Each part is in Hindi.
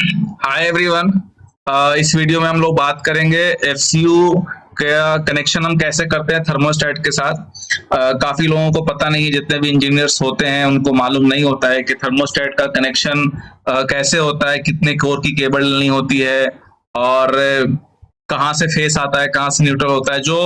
Hi everyone. इस वीडियो में हम लोग बात करेंगे एफसीयू का कनेक्शन हम कैसे करते हैं थर्मोस्टेट के साथ। काफी लोगों को पता नहीं है, जितने भी इंजीनियर्स होते हैं उनको मालूम नहीं होता है कि थर्मोस्टेट का कनेक्शन कैसे होता है, कितने कोर की केबल डलनी होती है और कहाँ से फेस आता है, कहाँ से न्यूट्रल होता है। जो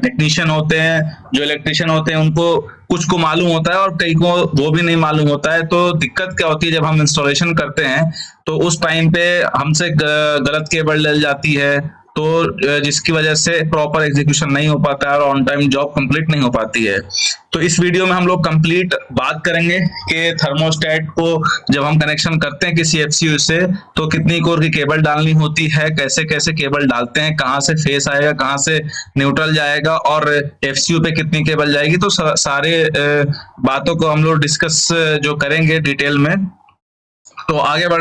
टेक्नीशियन होते हैं, जो इलेक्ट्रिशियन होते हैं, उनको कुछ को मालूम होता है और कई को वो भी नहीं मालूम होता है। तो दिक्कत क्या होती है जब हम इंस्टॉलेशन करते हैं तो उस टाइम पे हमसे गलत केबल डल जाती है, तो जिसकी वजह से प्रॉपर एग्जीक्यूशन नहीं हो पाता है और ऑन टाइम जॉब कंप्लीट नहीं हो पाती है। तो इस वीडियो में हम लोग कंप्लीट बात करेंगे कि थर्मोस्टेट को जब हम कनेक्शन करते हैं किसी एफसीयू से तो कितनी कोर की केबल डालनी होती है, कैसे कैसे केबल डालते हैं, कहाँ से फेस आएगा, कहाँ से न्यूट्रल जाएगा और एफसीयू पे कितनी केबल जाएगी। तो सारे बातों को हम लोग डिस्कस जो करेंगे डिटेल में। तो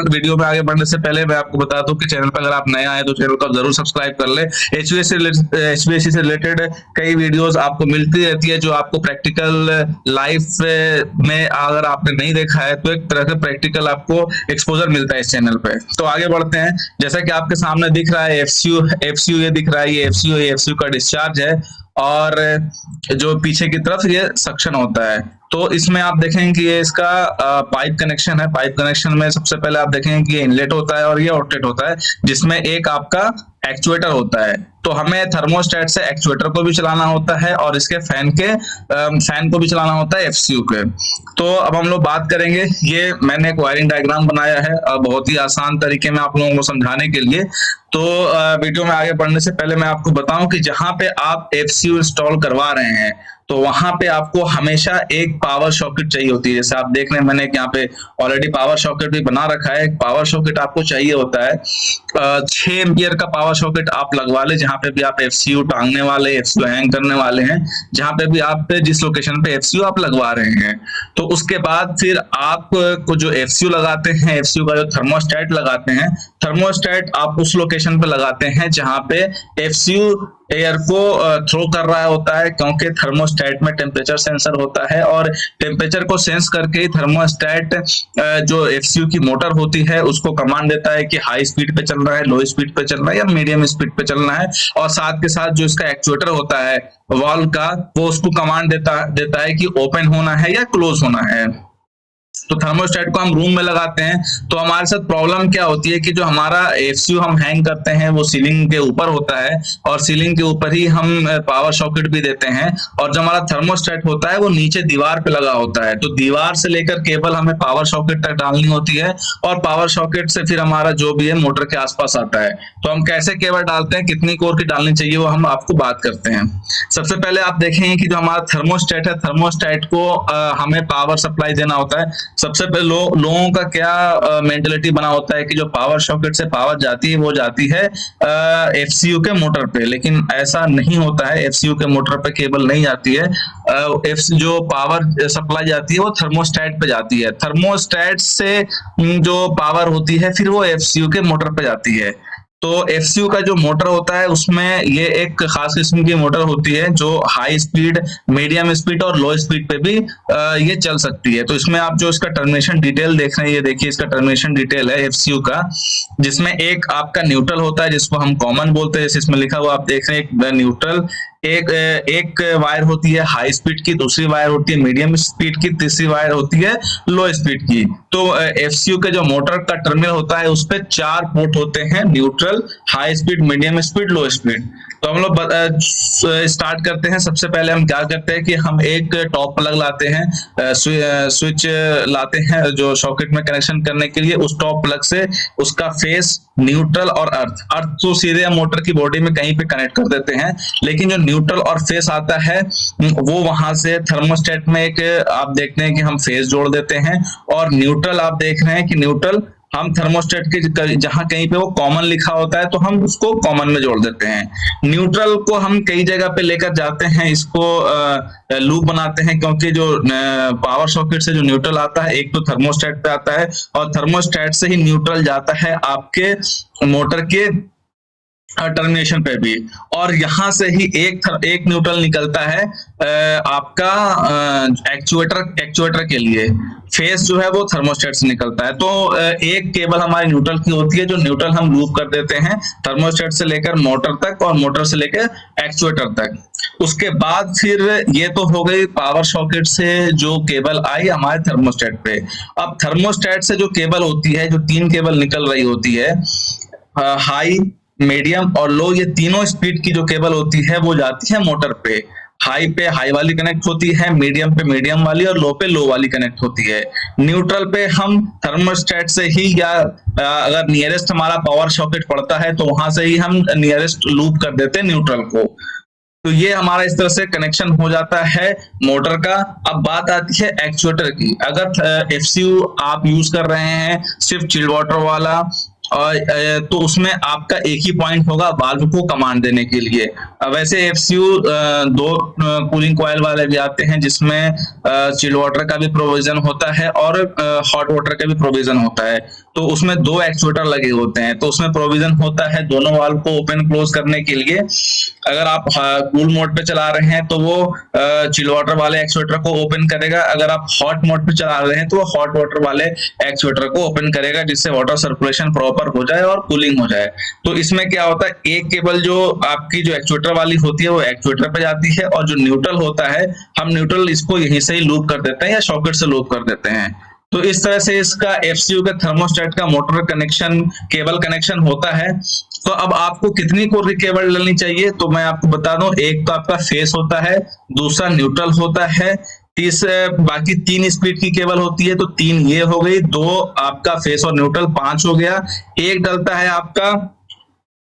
वीडियो में आगे बढ़ने से पहले मैं आपको बता दूं कि चैनल पर अगर आप नए आए तो चैनल को जरूर सब्सक्राइब कर ले। एचवीएसी से रिलेटेड कई वीडियोस आपको मिलती रहती है जो आपको प्रैक्टिकल लाइफ में अगर आपने नहीं देखा है तो एक तरह का प्रैक्टिकल आपको एक्सपोजर मिलता है इस चैनल पे। तो आगे बढ़ते हैं। जैसा कि आपके सामने दिख रहा है एफसीयू ये दिख रहा है, ये एफसीयू का डिस्चार्ज है और जो पीछे की तरफ ये सक्शन होता है। तो इसमें आप देखेंगे कि ये इसका पाइप कनेक्शन है। पाइप कनेक्शन में सबसे पहले आप देखेंगे कि ये इनलेट होता है और ये आउटलेट होता है, जिसमें एक आपका एक्चुएटर होता है। तो हमें थर्मोस्टेट से एक्चुएटर को भी चलाना होता है और इसके फैन को भी चलाना होता है एफसीयू के। तो अब हम लोग बात करेंगे, ये मैंने एक वायरिंग डायग्राम बनाया है बहुत ही आसान तरीके में आप लोगों को समझाने के लिए। तो वीडियो में आगे बढ़ने से पहले मैं आपको बताऊं कि जहां पे आप एफसीयू इंस्टॉल करवा रहे हैं तो वहां पे आपको हमेशा एक पावर सॉकेट चाहिए होती है। जैसे आप देख रहे हैं मैंने यहाँ पे ऑलरेडी पावर सॉकेट भी बना रखा है। एक पावर सॉकेट आपको चाहिए होता है 6 एम्पियर का पावर सॉकेट आप लगवा ले, जहां पे भी आप एफसीयू टांगने वाले, एफसीयू हैंग करने वाले हैं, जहां पे भी आप जिस लोकेशन पे एफसीयू आप लगवा रहे हैं। तो उसके बाद फिर आप को जो एफसीयू लगाते हैं, एफसीयू का जो थर्मोस्टेट लगाते हैं, थर्मोस्टेट आप उस लोकेशन पे लगाते हैं जहां पे एफसीयू एयर को थ्रो कर रहा होता है, क्योंकि थर्मोस्टेट में टेम्परेचर सेंसर होता है और टेम्परेचर को सेंस करके ही थर्मोस्टेट जो एफसीयू की मोटर होती है उसको कमांड देता है कि हाई स्पीड पे चलना है, लो स्पीड पे चलना है या मीडियम स्पीड पे चलना है। और साथ के साथ जो इसका एक्चुएटर होता है वाल्व का, वो उसको कमांड देता है कि ओपन होना है या क्लोज होना है। तो थर्मोस्टेट को हम रूम में लगाते हैं तो हमारे साथ प्रॉब्लम क्या होती है कि जो हमारा एफसीयू हम हैंग करते हैं वो सीलिंग के ऊपर होता है और सीलिंग के ऊपर ही हम पावर सॉकेट भी देते हैं, और जो हमारा थर्मोस्टेट होता है वो नीचे दीवार पे लगा होता है। तो दीवार से लेकर केबल हमें पावर सॉकेट तक डालनी होती है और पावर सॉकेट से फिर हमारा जो भी है मोटर के आसपास आता है। तो हम कैसे केबल डालते हैं, कितनी कोर की डालनी चाहिए, वो हम आपको बात करते हैं। सबसे पहले आप देखेंगे कि जो हमारा थर्मोस्टेट है, थर्मोस्टेट को हमें पावर सप्लाई देना होता है। सबसे पहले लोगों का क्या मेंटेलिटी बना होता है कि जो पावर सॉकेट से पावर जाती है वो जाती है एफसीयू के मोटर पे, लेकिन ऐसा नहीं होता है। एफसीयू के मोटर पे केबल नहीं जाती है। जो पावर सप्लाई जाती है वो थर्मोस्टेट पे जाती है। थर्मोस्टेट से जो पावर होती है फिर वो एफसीयू के मोटर पे जाती है। तो एफसीयू का जो मोटर होता है उसमें ये एक खास किस्म की मोटर होती है जो हाई स्पीड, मीडियम स्पीड और लो स्पीड पे भी ये चल सकती है। तो इसमें आप जो इसका टर्मिनेशन डिटेल देख रहे हैं, ये देखिए इसका टर्मिनेशन डिटेल है एफसीयू का, जिसमें एक आपका न्यूट्रल होता है जिसको हम कॉमन बोलते हैं। जैसे इसमें लिखा हुआ आप देख रहे हैं एक न्यूट्रल, एक वायर होती है हाई स्पीड की, दूसरी वायर होती है मीडियम स्पीड की, तीसरी वायर होती है लो स्पीड की। तो एफसीयू के जो मोटर का टर्मिनल होता है उस पे 4 पोर्ट होते हैं, neutral, high speed, medium speed, लो स्पीड। तो हम लोग स्टार्ट करते हैं। सबसे पहले हम क्या करते हैं कि हम एक टॉप प्लग लाते हैं, स्विच लाते हैं जो सॉकेट में कनेक्शन करने के लिए। उस टॉप प्लग से उसका फेस, न्यूट्रल और अर्थ तो सीधे हम मोटर की बॉडी में कहीं पे कनेक्ट कर देते हैं, लेकिन जो न्यूट्रल और फेस आता है वो वहां से थर्मोस्टेट में एक आप देखते हैं कि हम फेस जोड़ देते हैं, और न्यूट्रल आप देख रहे हैं कि न्यूट्रल हम थर्मोस्टेट के जहां कहीं पे वो कॉमन लिखा होता है तो हम उसको कॉमन में जोड़ देते हैं। न्यूट्रल को हम कई जगह पे लेकर जाते हैं, इसको लूप बनाते हैं, क्योंकि जो पावर सॉकेट से जो न्यूट्रल आता है एक तो थर्मोस्टेट पे आता है और थर्मोस्टेट से ही न्यूट्रल जाता है आपके मोटर के टर्मिनेशन पे भी। और यहाँ से ही एक न्यूट्रल निकलता है आपका एक्चुएटर के लिए। फेस जो है वो थर्मोस्टेट से निकलता है। तो एक केबल हमारी न्यूट्रल की होती है, जो न्यूट्रल हम लूप कर देते हैं थर्मोस्टेट से लेकर मोटर तक और मोटर से लेकर एक्चुएटर तक। उसके बाद फिर ये तो हो गई पावर सॉकेट से जो केबल आई हमारे थर्मोस्टेट पे। अब थर्मोस्टेट से जो केबल होती है, जो 3 केबल निकल रही होती है, हाई, मीडियम और लो, ये तीनों स्पीड की जो केबल होती है वो जाती है मोटर पे। हाई पे हाई वाली कनेक्ट होती है, मीडियम पे मीडियम वाली और लो पे लो वाली कनेक्ट होती है। न्यूट्रल पे हम थर्मोस्टेट से ही या अगर नियरेस्ट हमारा पावर सॉकेट पड़ता है तो वहां से ही हम नियरेस्ट लूप कर देते हैं न्यूट्रल को। तो ये हमारा इस तरह से कनेक्शन हो जाता है मोटर का। अब बात आती है एक्चुएटर की। अगर एफसीयू आप यूज कर रहे हैं सिर्फ चिल वाटर वाला, और तो उसमें आपका एक ही पॉइंट होगा वाल्व को कमांड देने के लिए। वैसे एफसीयू 2 कूलिंग कॉइल वाले भी आते हैं जिसमें चिल वाटर का भी प्रोविजन होता है और हॉट वाटर का भी प्रोविजन होता है। तो उसमें 2 एक्चुएटर लगे होते हैं, तो उसमें प्रोविजन होता है दोनों वाल्व को ओपन क्लोज करने के लिए। अगर आप कूल मोड पे चला रहे हैं तो वो चिल वाटर वाले एक्चुएटर को ओपन करेगा, अगर आप हॉट मोड पे चला रहे हैं तो वो हॉट वाटर वाले एक्चुएटर को ओपन करेगा, जिससे वाटर सर्कुलेशन प्रॉपर हो जाए और कूलिंग हो जाए। तो इसमें क्या होता है, एक केबल जो आपकी जो एक्चुएटर वाली होती है वो एक्चुएटर पे जाती है, और जो न्यूट्रल होता है हम न्यूट्रल इसको यहीं से ही लूप कर देते हैं या सॉकेट से लूप कर देते हैं। तो इस तरह से इसका एफसीयू का थर्मोस्टेट का मोटर कनेक्शन, केबल कनेक्शन होता है। तो अब आपको कितनी कोर की केबल डालनी चाहिए, तो मैं आपको बता दूं, एक तो आपका फेस होता है, दूसरा न्यूट्रल होता है, बाकी 3 स्पीड की केबल होती है, तो 3 ये हो गई, 2 आपका फेस और न्यूट्रल, 5 हो गया। एक डलता है आपका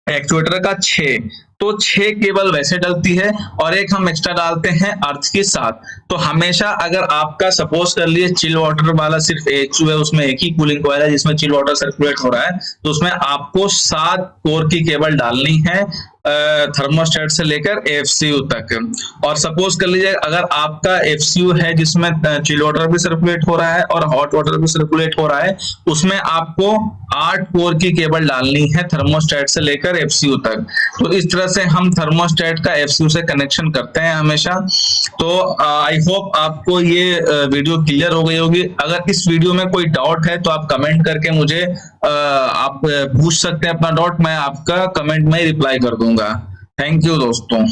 एक्चुएटर का 6, तो 6 केबल वैसे डलती है और एक हम एक्स्ट्रा डालते हैं अर्थ के साथ। तो हमेशा अगर आपका सपोज कर लिए चिल वाटर वाला सिर्फ एक है, उसमें एक ही कूलिंग कॉइल है जिसमें चिल वाटर सर्कुलेट हो रहा है, तो उसमें आपको 7 कोर की केबल डालनी है थर्मोस्टेट से लेकर एफसीयू तक। और सपोज कर लीजिए अगर आपका एफसीयू है जिसमें चिल वाटर भी सर्कुलेट हो रहा है और हॉट वाटर भी सर्कुलेट हो रहा है, उसमें आपको 8 कोर की केबल डालनी है थर्मोस्टेट से लेकर एफसीयू तक। तो इस तरह से हम थर्मोस्टेट का एफसीयू से कनेक्शन करते हैं हमेशा। तो आई होप आपको ये वीडियो क्लियर हो गई होगी। अगर इस वीडियो में कोई डाउट है तो आप कमेंट करके मुझे आप पूछ सकते हैं अपना डाउट, मैं आपका कमेंट में रिप्लाई कर दूंगा। थैंक यू दोस्तों।